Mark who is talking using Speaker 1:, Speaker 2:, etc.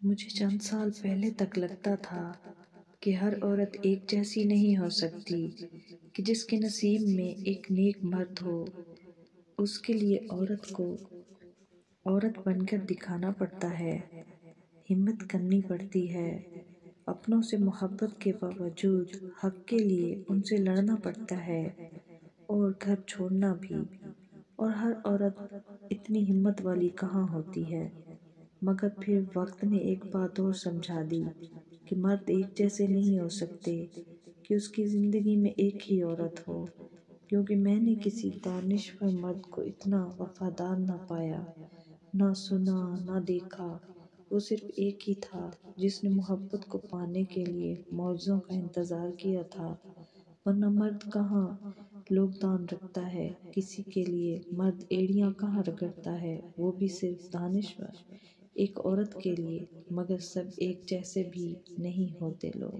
Speaker 1: مجھے چند سال پہلے تک لگتا تھا کہ ہر عورت ایک جیسی نہیں ہو سکتی، کہ جس کے نصیب میں ایک نیک مرد ہو اس کے لیے عورت کو عورت بن کر دکھانا پڑتا ہے، ہمت کرنی پڑتی ہے، اپنوں سے محبت کے باوجود حق کے لیے ان سے لڑنا پڑتا ہے اور گھر چھوڑنا بھی۔ اور ہر عورت اتنی ہمت والی کہاں ہوتی ہے۔ مگر پھر وقت نے ایک بات اور سمجھا دی کہ مرد ایک جیسے نہیں ہو سکتے، کہ اس کی زندگی میں ایک ہی عورت ہو، کیونکہ میں نے کسی دانشور مرد کو اتنا وفادار نہ پایا، نہ سنا نہ دیکھا۔ وہ صرف ایک ہی تھا جس نے محبت کو پانے کے لیے معجزوں کا انتظار کیا تھا، ورنہ مرد کہاں لوگ دان رکھتا ہے، کسی کے لیے مرد ایڑیاں کہاں رگڑتا ہے، وہ بھی صرف دانشور ایک عورت کے لیے۔ مگر سب ایک جیسے بھی نہیں ہوتے لوگ۔